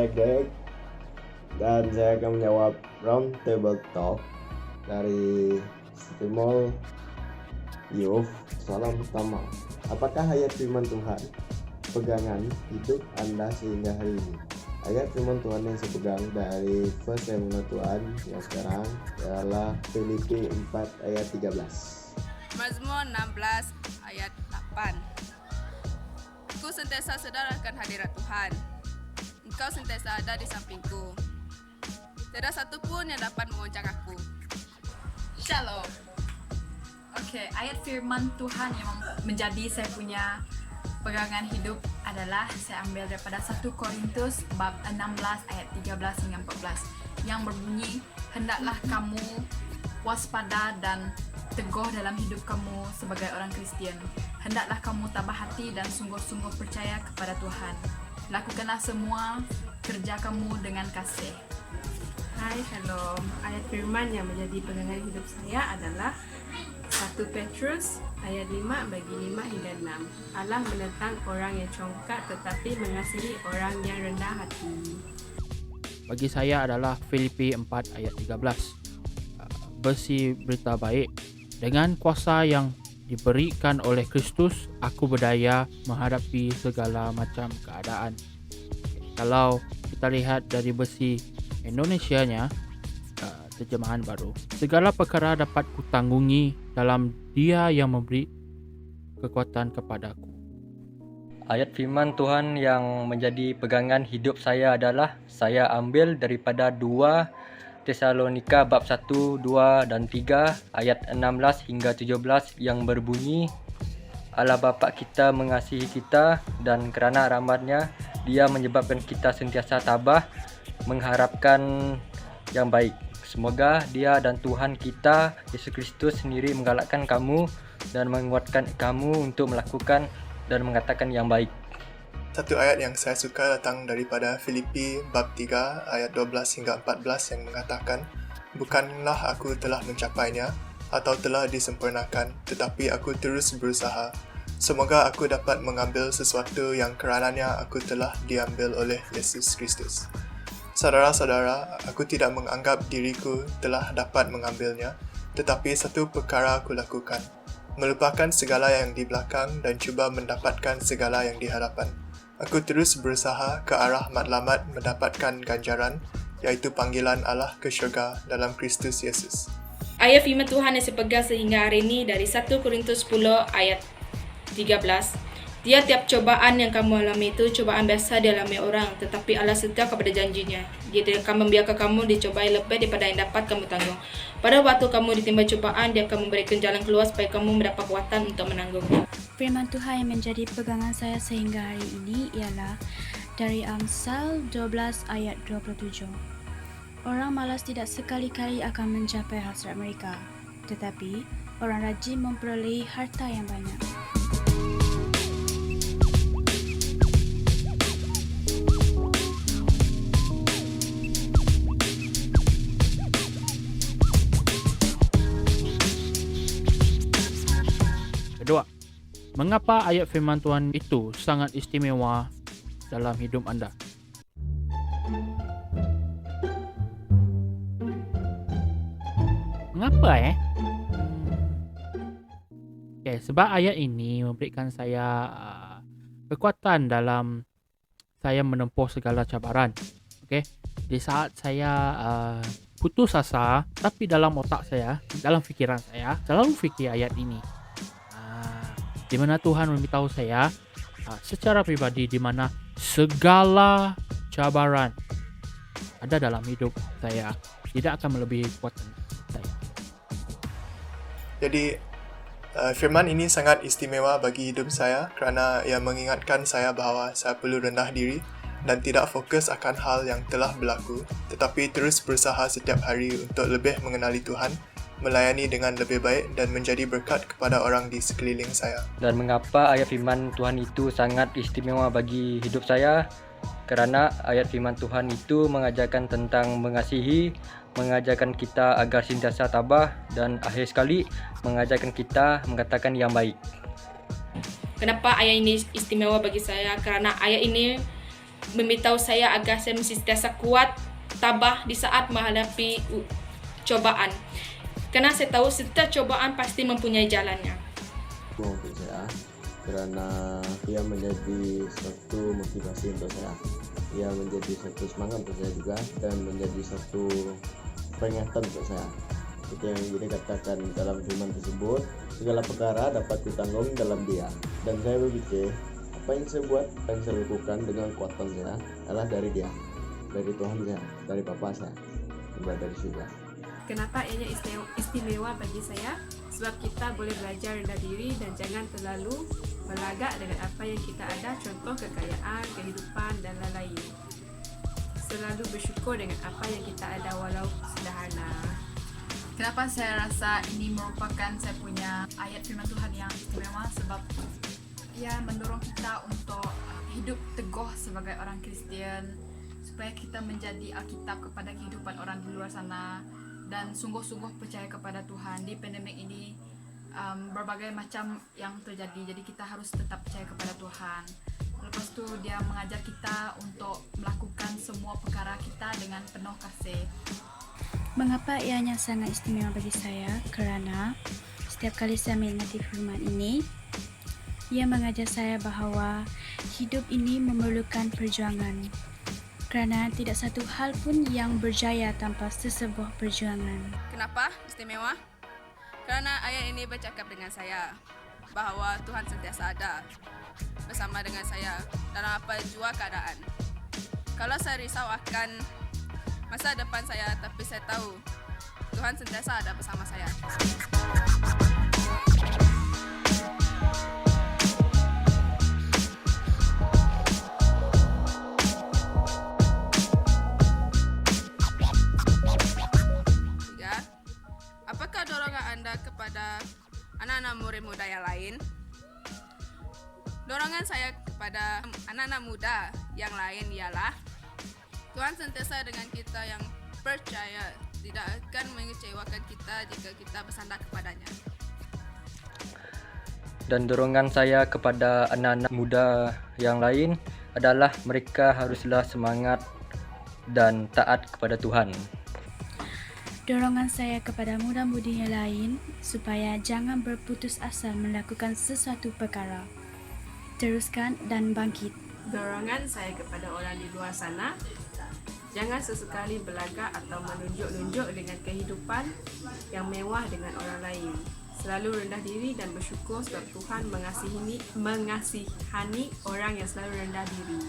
saya Greg dan saya akan menjawab round table talk dari Stimol Youth. Soalan pertama, apakah ayat firman Tuhan pegangan hidup Anda sehingga hari ini? Ayat firman Tuhan yang saya pegang dari first yang Tuhan yang sekarang adalah Filipi 4 ayat 13. Mazmur 16 ayat 8. Ku sentiasa sedar akan hadirat Tuhan. Engkau sentiasa ada di sampingku. Tidak satu pun yang dapat mengoncang aku. Shalom. Oke, ayat firman Tuhan yang menjadi saya punya pegangan hidup adalah saya ambil daripada 1 Korintus bab 16 ayat 13 hingga 14 yang berbunyi, hendaklah kamu waspada dan teguh dalam hidup kamu sebagai orang Kristian. Hendaklah kamu tabah hati dan sungguh-sungguh percaya kepada Tuhan. Lakukanlah semua kerja kamu dengan kasih. Hai, shalom. Ayat firman yang menjadi pegangan hidup saya adalah 1 Petrus ayat 5 bagi 5 hingga 6. Allah menentang orang yang congkak tetapi mengasihi orang yang rendah hati. Bagi saya adalah Filipi 4 ayat 13. Besi berita baik. Dengan kuasa yang diberikan oleh Kristus, aku berdaya menghadapi segala macam keadaan. Kalau kita lihat dari besi Indonesianya, terjemahan baru, segala perkara dapat kutanggungi dalam Dia yang memberi kekuatan kepadaku. Ayat firman Tuhan yang menjadi pegangan hidup saya adalah saya ambil daripada 2 Tesalonika bab 1, 2 dan 3 ayat 16 hingga 17 yang berbunyi, Allah Bapa kita mengasihi kita dan kerana rahmat-Nya Dia menyebabkan kita sentiasa tabah mengharapkan yang baik. Semoga Dia dan Tuhan kita Yesus Kristus sendiri menggalakkan kamu dan menguatkan kamu untuk melakukan dan mengatakan yang baik. Satu ayat yang saya suka datang daripada Filipi bab 3 ayat 12 hingga 14 yang mengatakan, bukanlah aku telah mencapainya atau telah disempurnakan, tetapi aku terus berusaha. Semoga aku dapat mengambil sesuatu yang kerananya aku telah diambil oleh Yesus Kristus. Saudara-saudara, aku tidak menganggap diriku telah dapat mengambilnya, tetapi satu perkara aku lakukan, melupakan segala yang di belakang dan cuba mendapatkan segala yang di hadapan. Aku terus berusaha ke arah matlamat mendapatkan ganjaran, iaitu panggilan Allah ke syurga dalam Kristus Yesus. Ayat firman Tuhan yang saya pegang sehingga hari ini dari 1 Korintus 10 ayat 13. Tiap cobaan yang kamu alami itu cobaan biasa dialami orang, tetapi Allah setia kepada janjinya. Dia tidak akan membiarkan kamu dicobai lebih daripada yang dapat kamu tanggung. Pada waktu kamu ditimpa cobaan, Dia akan memberikan jalan keluar supaya kamu mendapat kekuatan untuk menanggung. Firman Tuhan yang menjadi pegangan saya sehingga hari ini ialah dari Amsal 12 ayat 27. Orang malas tidak sekali-kali akan mencapai hasrat mereka, tetapi orang rajin memperolehi harta yang banyak. Kedua, mengapa ayat firman Tuhan itu sangat istimewa dalam hidup anda? Mengapa sebab ayat ini memberikan saya kekuatan dalam saya menempuh segala cabaran. Di saat saya putus asa, tapi dalam otak saya, dalam fikiran saya selalu fikir ayat ini. Di mana Tuhan memberitahu saya secara pribadi di mana segala cabaran ada dalam hidup saya tidak akan melebihi kekuatan saya. Jadi, firman ini sangat istimewa bagi hidup saya kerana ia mengingatkan saya bahawa saya perlu rendah diri dan tidak fokus akan hal yang telah berlaku, tetapi terus berusaha setiap hari untuk lebih mengenali Tuhan, melayani dengan lebih baik dan menjadi berkat kepada orang di sekeliling saya. Dan mengapa ayat firman Tuhan itu sangat istimewa bagi hidup saya? Kerana ayat firman Tuhan itu mengajarkan tentang mengasihi, mengajarkan kita agar sentiasa tabah, dan akhir sekali mengajarkan kita mengatakan yang baik. Kenapa ayat ini istimewa bagi saya? Karena ayat ini memberitahu saya agar saya mesti sentiasa kuat, tabah di saat menghadapi cobaan. Karena saya tahu setiap cobaan pasti mempunyai jalannya. Untuk saya, karena ia menjadi suatu motivasi untuk saya. Ia menjadi satu semangat untuk saya juga, dan menjadi satu peringatan untuk saya. Seperti yang dikatakan dalam firman tersebut, segala perkara dapat ditanggung dalam Dia. Dan saya berpikir, apa yang saya buat, apa yang saya lakukan dengan kekuatan saya adalah dari Dia, dari Tuhan saya, dari Bapa saya, yang berada di surga. Kenapa ianya istimewa bagi saya? Sebab kita boleh belajar rendah diri dan jangan terlalu berlagak dengan apa yang kita ada, contoh kekayaan, kehidupan dan lain-lain. Selalu bersyukur dengan apa yang kita ada walau sederhana. Kenapa saya rasa ini merupakan saya punya ayat firman Tuhan yang istimewa? Sebab ia mendorong kita untuk hidup teguh sebagai orang Kristian, supaya kita menjadi Alkitab kepada kehidupan orang di luar sana, dan sungguh-sungguh percaya kepada Tuhan. Di pandemik ini berbagai macam yang terjadi, jadi kita harus tetap percaya kepada Tuhan. Lepas tu dia mengajar kita untuk melakukan semua perkara kita dengan penuh kasih. Mengapa ianya sangat istimewa bagi saya? Kerana setiap kali saya mengingati firman ini, ia mengajar saya bahawa hidup ini memerlukan perjuangan. Kerana tidak satu hal pun yang berjaya tanpa sesebuah perjuangan. Kenapa istimewa? Karena ayat ini bercakap dengan saya bahawa Tuhan sentiasa ada bersama dengan saya dalam apa jua keadaan. Kalau saya risau akan masa depan saya, tapi saya tahu Tuhan sentiasa ada bersama saya. Apakah dorongan anda kepada anak-anak murid muda yang lain? Dorongan saya kepada anak-anak muda yang lain ialah Tuhan sentiasa dengan kita yang percaya, tidak akan mengecewakan kita jika kita bersandar kepadanya. Dan dorongan saya kepada anak-anak muda yang lain adalah mereka haruslah semangat dan taat kepada Tuhan. Dorongan saya kepada muda-mudi yang lain supaya jangan berputus asa melakukan sesuatu perkara. Teruskan dan bangkit. Dorongan saya kepada orang di luar sana, jangan sesekali berlagak atau menunjuk-nunjuk dengan kehidupan yang mewah dengan orang lain. Selalu rendah diri dan bersyukur sebab Tuhan mengasihani orang yang selalu rendah diri.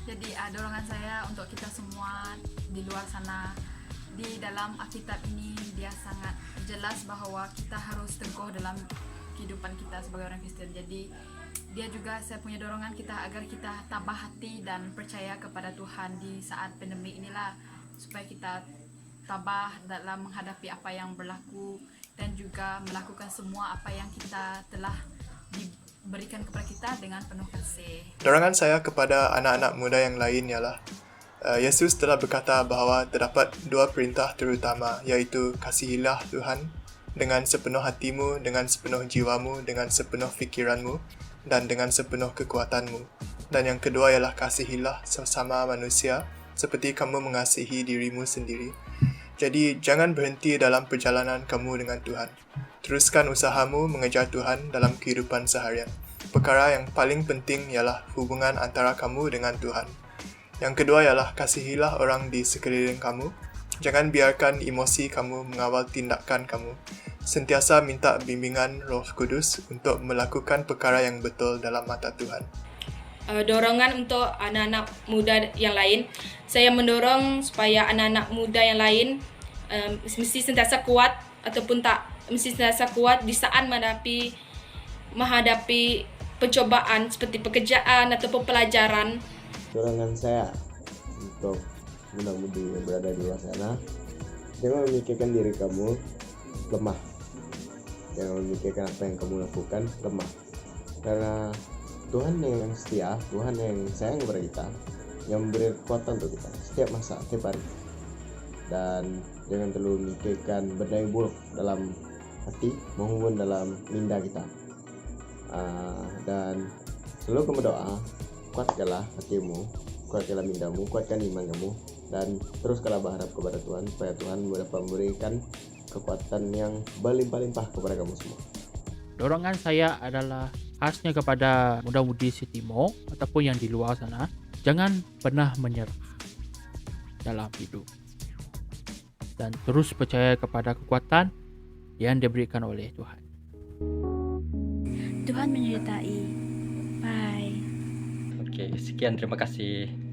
Jadi dorongan saya untuk kita semua di luar sana, di dalam Alkitab ini dia sangat jelas bahawa kita harus teguh dalam kehidupan kita sebagai orang Kristian. Jadi dia juga saya punya dorongan kita agar kita tabah hati dan percaya kepada Tuhan di saat pandemik inilah, supaya kita tabah dalam menghadapi apa yang berlaku dan juga melakukan semua apa yang kita telah diberikan kepada kita dengan penuh kasih. Dorongan saya kepada anak-anak muda yang lain ialah Yesus telah berkata bahawa terdapat dua perintah terutama, iaitu kasihilah Tuhan dengan sepenuh hatimu, dengan sepenuh jiwamu, dengan sepenuh fikiranmu, dan dengan sepenuh kekuatanmu. Dan yang kedua ialah kasihilah sesama manusia seperti kamu mengasihi dirimu sendiri. Jadi jangan berhenti dalam perjalanan kamu dengan Tuhan. Teruskan usahamu mengejar Tuhan dalam kehidupan seharian. Perkara yang paling penting ialah hubungan antara kamu dengan Tuhan. Yang kedua ialah kasihilah orang di sekeliling kamu. Jangan biarkan emosi kamu mengawal tindakan kamu. Sentiasa minta bimbingan Roh Kudus untuk melakukan perkara yang betul dalam mata Tuhan. Dorongan untuk anak-anak muda yang lain, saya mendorong supaya anak-anak muda yang lain mesti sentiasa kuat ataupun tak mesti sentiasa kuat di saat menghadapi pencobaan seperti pekerjaan ataupun pelajaran. Dorongan saya untuk muda-mudi yang berada di luar sana, jangan memikirkan diri kamu lemah, jangan memikirkan apa yang kamu lakukan lemah, karena Tuhan yang setia, Tuhan yang sayang kepada kita, yang memberi kekuatan untuk kita setiap masa, setiap hari. Dan jangan terlalu memikirkan benda yang buruk dalam hati maupun dalam minda kita. Dan selalu kamu doa, kuatkanlah hatimu kuatkanlah mindamu, kuatkan iman kamu, dan teruskanlah berharap kepada Tuhan supaya Tuhan dapat memberikan kekuatan yang berlimpah-limpah kepada kamu semua. Dorongan saya adalah khasnya kepada muda-mudi Sitimo ataupun yang di luar sana, jangan pernah menyerah dalam hidup dan terus percaya kepada kekuatan yang diberikan oleh Tuhan. Tuhan menyertai. Bye. Oke, sekian, terima kasih.